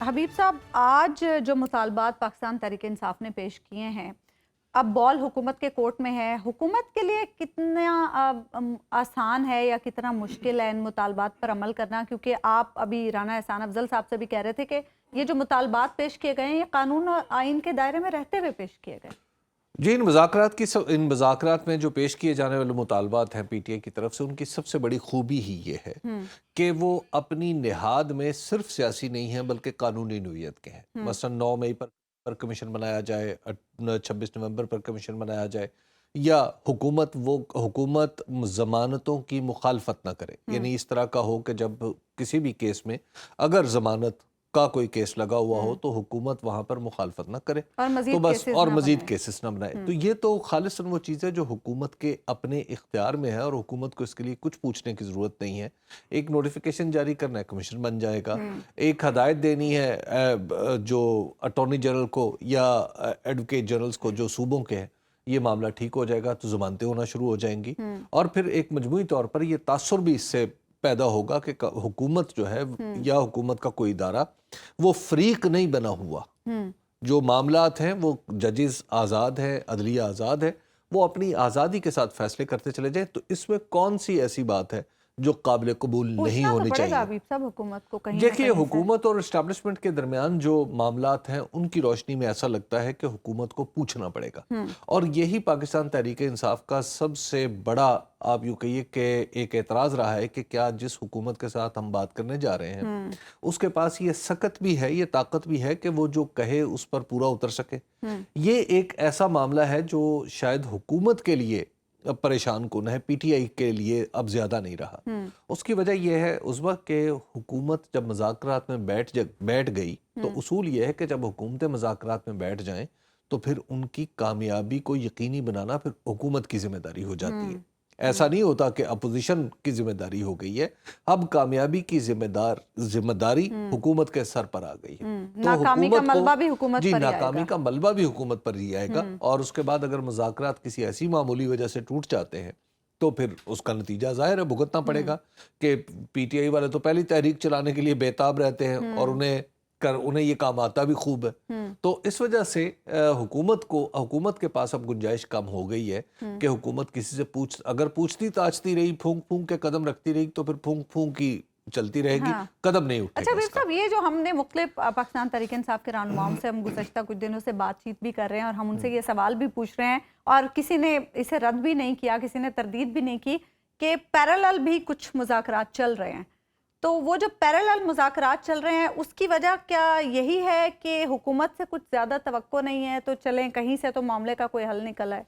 حبیب صاحب، آج جو مطالبات پاکستان تحریک انصاف نے پیش کیے ہیں، اب بال حکومت کے کورٹ میں ہے. حکومت کے لیے کتنا آسان ہے یا کتنا مشکل ہے ان مطالبات پر عمل کرنا؟ کیونکہ آپ ابھی رانا احسان افضل صاحب سے بھی کہہ رہے تھے کہ یہ جو مطالبات پیش کیے گئے ہیں یہ قانون اور آئین کے دائرے میں رہتے ہوئے پیش کیے گئے. جی، ان مذاکرات میں جو پیش کیے جانے والے مطالبات ہیں پی ٹی آئی کی طرف سے، ان کی سب سے بڑی خوبی ہی یہ ہے کہ وہ اپنی نہاد میں صرف سیاسی نہیں ہیں بلکہ قانونی نوعیت کے ہیں. مثلا 9 مئی پر کمیشن بنایا جائے، 26 نومبر پر کمیشن بنایا جائے، یا حکومت ضمانتوں کی مخالفت نہ کرے. یعنی اس طرح کا ہو کہ جب کسی بھی کیس میں اگر ضمانت کا کوئی کیس لگا ہوا ہو تو حکومت وہاں پر مخالفت نہ کرے اور مزید کیسز نہ بنائے. تو یہ تو خالصاً وہ چیز ہے جو حکومت کے اپنے اختیار میں ہے اور حکومت کو اس کے لیے کچھ پوچھنے کی ضرورت نہیں ہے. ایک نوٹیفیکیشن جاری کرنا ہے، کمیشن بن جائے گا. ایک ہدایت دینی ہے جو اٹارنی جنرل کو یا ایڈوکیٹ جنرلز کو جو صوبوں کے ہیں، یہ معاملہ ٹھیک ہو جائے گا تو ضمانتیں ہونا شروع ہو جائیں گی. اور پھر ایک مجموعی طور پر یہ تاثر بھی اس سے پیدا ہوگا کہ حکومت جو ہے یا حکومت کا کوئی ادارہ وہ فریق نہیں بنا ہوا. جو معاملات ہیں وہ ججز آزاد ہیں، عدلیہ آزاد ہے، وہ اپنی آزادی کے ساتھ فیصلے کرتے چلے جائیں. تو اس میں کون سی ایسی بات ہے جو قابل قبول نہیں ہونی چاہیے؟ دیکھیے، حکومت اور اسٹیبلشمنٹ کے درمیان جو معاملات ہیں ان کی روشنی میں ایسا لگتا ہے کہ حکومت کو پوچھنا پڑے گا. اور یہی پاکستان تحریک انصاف کا سب سے بڑا، آپ یوں کہیے کہ ایک اعتراض رہا ہے کہ کیا جس حکومت کے ساتھ ہم بات کرنے جا رہے ہیں اس کے پاس یہ سکت بھی ہے، یہ طاقت بھی ہے کہ وہ جو کہے اس پر پورا اتر سکے. یہ ایک ایسا معاملہ ہے جو شاید حکومت کے لیے پریشان کن ہے، پی ٹی آئی کے لیے اب زیادہ نہیں رہا. اس کی وجہ یہ ہے اس وقت کہ حکومت جب مذاکرات میں بیٹھ گئی تو اصول یہ ہے کہ جب حکومتیں مذاکرات میں بیٹھ جائیں تو پھر ان کی کامیابی کو یقینی بنانا پھر حکومت کی ذمہ داری ہو جاتی ہے. ایسا نہیں ہوتا کہ اپوزیشن کی ذمہ داری ہو گئی ہے، اب کامیابی کی ذمہ داری حکومت کے سر پر آ گئی ہے. ناکامی کا ملبہ بھی حکومت پر ہی آئے گا. ناکامی کا ملبہ بھی حکومت پر ہی آئے گا. اور اس کے بعد اگر مذاکرات کسی ایسی معمولی وجہ سے ٹوٹ جاتے ہیں تو پھر اس کا نتیجہ ظاہر ہے بھگتنا پڑے گا. کہ پی ٹی آئی والے تو پہلی تحریک چلانے کے لیے بےتاب رہتے ہیں اور انہیں یہ کام آتا بھی خوب ہے. تو اس وجہ سے حکومت کے پاس اب گنجائش کم ہو گئی ہے کہ حکومت کسی سے اگر پوچھتی تاچتی رہی، پھونک پھونک کے قدم رکھتی رہی تو پھر پھونک پھونک کی چلتی رہے گی، قدم نہیں اٹھے گا. اچھا ویب صاحب، یہ جو ہم نے مختلف پاکستان تحریک انصاف کے رہنماؤں سے ہم گزشتہ کچھ دنوں سے بات چیت بھی کر رہے ہیں اور ہم ان سے یہ سوال بھی پوچھ رہے ہیں اور کسی نے اسے رد بھی نہیں کیا، کسی نے تردید بھی نہیں کی کہ پیرالل بھی کچھ مذاکرات چل رہے ہیں. تو وہ جو پیرالل مذاکرات چل رہے ہیں اس کی وجہ کیا یہی ہے کہ حکومت سے کچھ زیادہ توقع نہیں ہے تو چلیں کہیں سے تو معاملے کا کوئی حل نکل آئے؟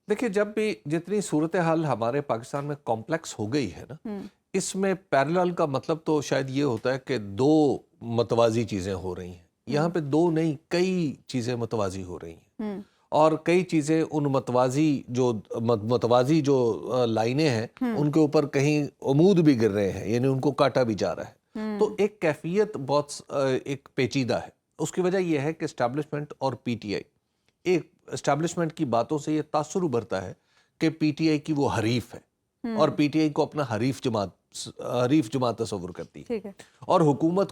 دیکھیں، جب بھی جتنی صورتحال ہمارے پاکستان میں کمپلیکس ہو گئی ہے نا، اس میں پیرالل کا مطلب تو شاید یہ ہوتا ہے کہ دو متوازی چیزیں ہو رہی ہیں. یہاں پہ دو نہیں، کئی چیزیں متوازی ہو رہی ہیں اور کئی چیزیں ان متوازی جو لائنیں ہیں ان کے اوپر کہیں عمود بھی گر رہے ہیں، یعنی ان کو کاٹا بھی جا رہا ہے. تو ایک کیفیت بہت ایک پیچیدہ ہے. اس کی وجہ یہ ہے کہ اسٹیبلشمنٹ اور پی ٹی آئی، ایک اسٹیبلشمنٹ کی باتوں سے یہ تاثر ابھرتا ہے کہ پی ٹی آئی کی وہ حریف ہے اور پی ٹی آئی کو اپنا حریف جماعت تصور کرتی ہے اور حکومت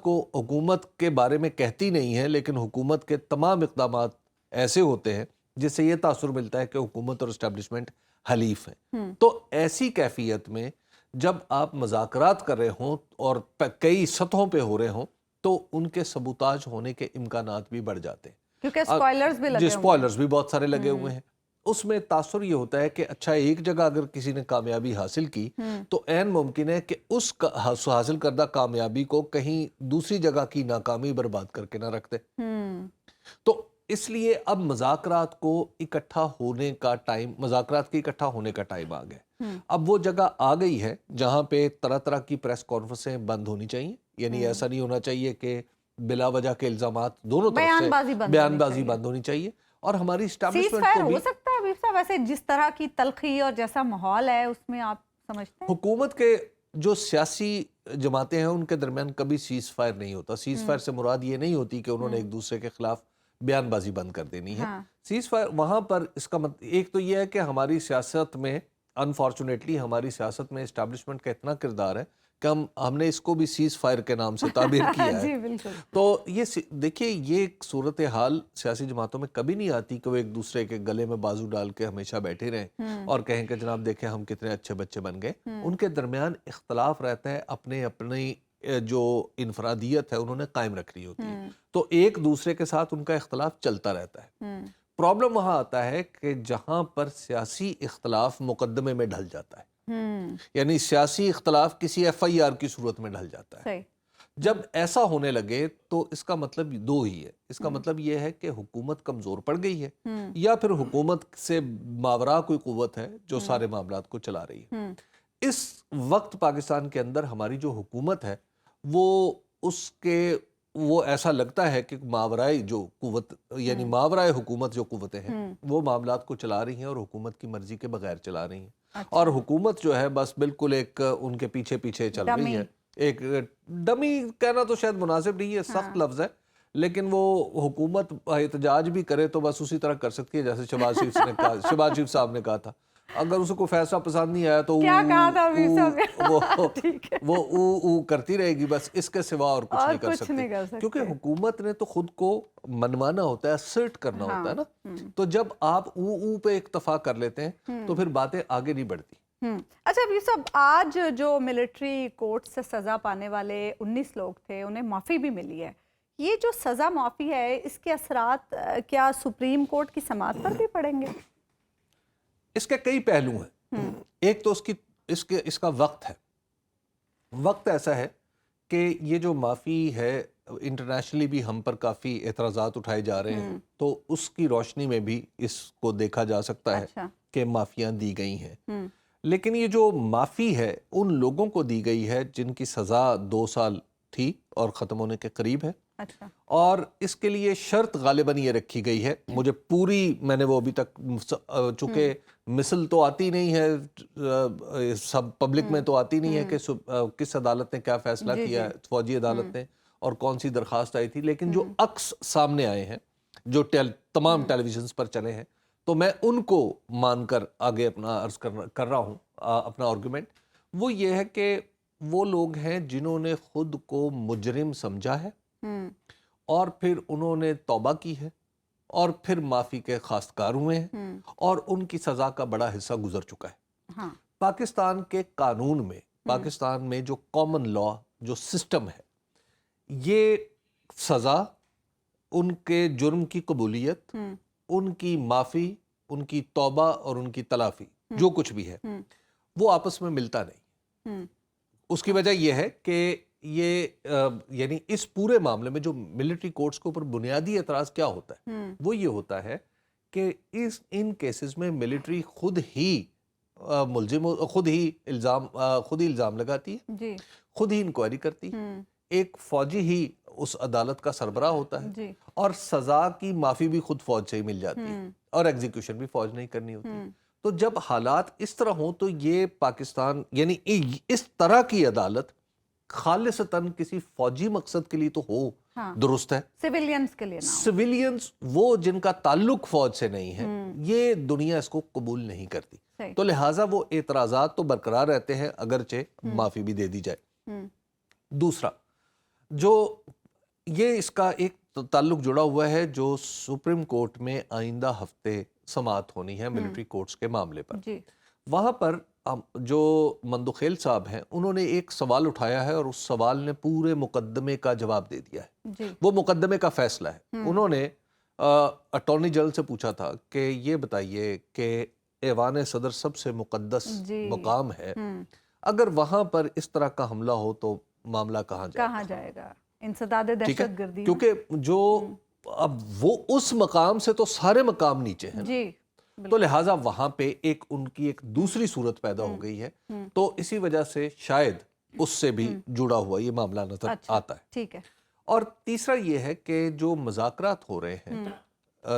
کے بارے میں کہتی نہیں ہے، لیکن حکومت کے تمام اقدامات ایسے ہوتے ہیں جس سے یہ تاثر ملتا ہے کہ حکومت اور اسٹیبلشمنٹ حلیف ہیں. تو ایسی کیفیت میں جب آپ مذاکرات کر رہے ہوں اور کئی سطحوں پہ ہو رہے ہوں تو ان کے سبوتاج ہونے کے امکانات بھی بڑھ جاتے ہیں، کیونکہ سپوائلرز بھی بہت سارے لگے ہوئے ہیں. اس میں تاثر یہ ہوتا ہے کہ اچھا، ایک جگہ اگر کسی نے کامیابی حاصل کی تو عین ممکن ہے کہ اس حاصل کردہ کامیابی کو کہیں دوسری جگہ کی ناکامی برباد کر کے نہ رکھتے. تو اس لیے اب مذاکرات کے اکٹھا ہونے کا ٹائم آ گیا. اب وہ جگہ آ گئی ہے جہاں پہ طرح طرح کی پریس کانفرنسیں بند ہونی چاہیے. یعنی ایسا نہیں ہونا چاہیے کہ بلا وجہ کے الزامات دونوں طرف سے بیان بازی بند ہونی چاہیے. اور ہماری اسٹیبلشمنٹ کو بھی ہو سکتا ہے ویب صاحب، ویسے جس طرح کی تلخی اور جیسا ماحول ہے اس میں آپ سمجھتے ہیں حکومت کے جو سیاسی جماعتیں ہیں ان کے درمیان کبھی سیز فائر نہیں ہوتا. سیز فائر سے مراد یہ نہیں ہوتی کہ انہوں نے ایک دوسرے کے خلاف بیان بازی بند کر دینی ہے. سیز فائر وہاں پر اس کا ایک تو یہ ہے کہ ہماری سیاست میں انفارچونیٹلی ہماری سیاست میں اسٹیبلشمنٹ کا اتنا کردار ہے کہ ہم نے اس کو بھی سیز فائر کے نام سے تعبیر کیا ہے. جی بالکل. تو یہ دیکھیے یہ ایک صورتحال سیاسی جماعتوں میں کبھی نہیں آتی کہ وہ ایک دوسرے کے گلے میں بازو ڈال کے ہمیشہ بیٹھے رہیں اور کہیں کہ جناب دیکھیں ہم کتنے اچھے بچے بن گئے. ان کے درمیان اختلاف رہتا ہے, اپنی جو انفرادیت ہے انہوں نے قائم رکھنی ہوتی ہے, تو ایک دوسرے کے ساتھ ان کا اختلاف چلتا رہتا ہے. پرابلم وہاں آتا ہے کہ جہاں پر سیاسی اختلاف مقدمے میں ڈھل جاتا ہے, یعنی سیاسی اختلاف کسی ایف آئی آر کی صورت میں ڈھل جاتا ہے. جب ایسا ہونے لگے تو اس کا مطلب دو ہی ہے. اس کا مطلب یہ ہے کہ حکومت کمزور پڑ گئی ہے, یا پھر حکومت سے ماورا کوئی قوت ہے جو سارے معاملات کو چلا رہی ہے. اس وقت پاکستان کے اندر ہماری جو حکومت ہے وہ ایسا لگتا ہے کہ ماورائے جو قوت یعنی ماورائے حکومت جو قوتیں ہیں وہ معاملات کو چلا رہی ہیں اور حکومت کی مرضی کے بغیر چلا رہی ہیں. اور حکومت جو ہے بس بالکل ایک ان کے پیچھے پیچھے چل رہی ہے. ایک ڈمی کہنا تو شاید مناسب نہیں ہے, سخت لفظ ہے, لیکن وہ حکومت احتجاج بھی کرے تو بس اسی طرح کر سکتی ہے جیسے شہباز شریف صاحب نے کہا تھا. اگر اسے کوئی فیصلہ پسند نہیں آیا تو وہ کرتی رہے گی, بس اس کے سوا اور کچھ نہیں کر سکتی, کیونکہ حکومت نے تو خود کو منوانا ہوتا ہے, اسرٹ کرنا ہوتا ہے نا. تو جب آپ پہ اکتفا کر لیتے ہیں تو پھر باتیں آگے نہیں بڑھتی. اچھا یوسف, آج جو ملٹری کورٹ سے سزا پانے والے 19 لوگ تھے انہیں معافی بھی ملی ہے. یہ جو سزا معافی ہے اس کے اثرات کیا سپریم کورٹ کی سماعت پر بھی پڑیں گے؟ اس کے کئی پہلو ہیں. ایک تو اس کا وقت ہے. وقت ایسا ہے کہ یہ جو معافی ہے انٹرنیشنلی بھی ہم پر کافی اعتراضات اٹھائے جا رہے ہیں, تو اس کی روشنی میں بھی اس کو دیکھا جا سکتا ہے کہ معافیاں دی گئی ہیں. لیکن یہ جو معافی ہے ان لوگوں کو دی گئی ہے جن کی سزا 2 سال تھی اور ختم ہونے کے قریب ہے. اور اس کے لیے شرط غالباً یہ رکھی گئی ہے, مجھے میں نے وہ ابھی تک چونکہ مثل تو آتی نہیں ہے, سب پبلک میں تو آتی نہیں ہے کہ کس عدالت نے کیا فیصلہ کیا ہے, فوجی عدالت نے, اور کون سی درخواست آئی تھی, لیکن جو عکس سامنے آئے ہیں جو تمام ٹیلی ویژنز پر چلے ہیں, تو میں ان کو مان کر آگے اپنا عرض کر رہا ہوں اپنا آرگومنٹ. وہ یہ ہے کہ وہ لوگ ہیں جنہوں نے خود کو مجرم سمجھا ہے اور پھر انہوں نے توبہ کی ہے اور پھر معافی کے خواستگار ہوئے ہیں, اور ان کی سزا کا بڑا حصہ گزر چکا ہے. پاکستان کے قانون میں, پاکستان میں جو کامن لا جو سسٹم ہے, یہ سزا, ان کے جرم کی قبولیت, ان کی معافی, ان کی توبہ اور ان کی تلافی جو کچھ بھی ہے وہ آپس میں ملتا نہیں. اس کی وجہ یہ ہے کہ یہ یعنی اس پورے معاملے میں جو ملٹری کورٹس کے اوپر بنیادی اعتراض کیا ہوتا ہے وہ یہ ہوتا ہے کہ ان کیسز میں ملٹری خود ہی ملزم, خود ہی الزام لگاتی ہے, خود ہی انکوائری کرتی ہے, ایک فوجی ہی اس عدالت کا سربراہ ہوتا ہے, اور سزا کی معافی بھی خود فوج سے ہی مل جاتی ہے, اور ایگزیکیوشن بھی فوج نہیں کرنی ہوتی. تو جب حالات اس طرح ہوں تو یہ پاکستان یعنی اس طرح کی عدالت خالصتاً کسی فوجی مقصد کے لیے تو ہو درست ہے, سیویلینز کے لیے سیویلینز وہ جن کا تعلق فوج سے نہیں ہے, یہ دنیا اس کو قبول نہیں کرتی. تو لہٰذا وہ اعتراضات تو برقرار رہتے ہیں اگرچہ معافی بھی دے دی جائے. دوسرا جو یہ اس کا ایک تعلق جڑا ہوا ہے جو سپریم کورٹ میں آئندہ ہفتے سماعت ہونی ہے ملٹری کورٹس کے معاملے پر. وہاں پر جو مندوخیل صاحب ہیں انہوں نے ایک سوال اٹھایا ہے اور اس سوال نے پورے مقدمے کا جواب دے دیا ہے. وہ مقدمے کا فیصلہ ہے. انہوں نے اٹارنی جنرل سے پوچھا تھا کہ یہ بتائیے کہ ایوان صدر سب سے مقدس مقام ہے, اگر وہاں پر اس طرح کا حملہ ہو تو معاملہ کہاں جائے گا, انسداد دہشت گردی, کیونکہ جو اب وہ اس مقام سے تو سارے مقام نیچے ہیں, تو لہٰذا وہاں پہ ان کی ایک دوسری صورت پیدا ہو گئی ہے. تو اسی وجہ سے شاید اس سے بھی جڑا ہوا یہ معاملہ نظر آتا ہے. اور تیسرا یہ ہے کہ جو مذاکرات ہو رہے ہیں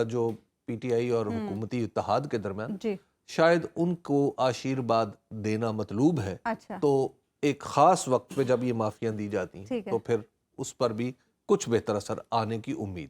جو پی ٹی آئی اور حکومتی اتحاد کے درمیان, شاید ان کو آشیرواد دینا مطلوب ہے. تو ایک خاص وقت پہ جب یہ معافیاں دی جاتی ہیں تو پھر اس پر بھی کچھ بہتر اثر آنے کی امید.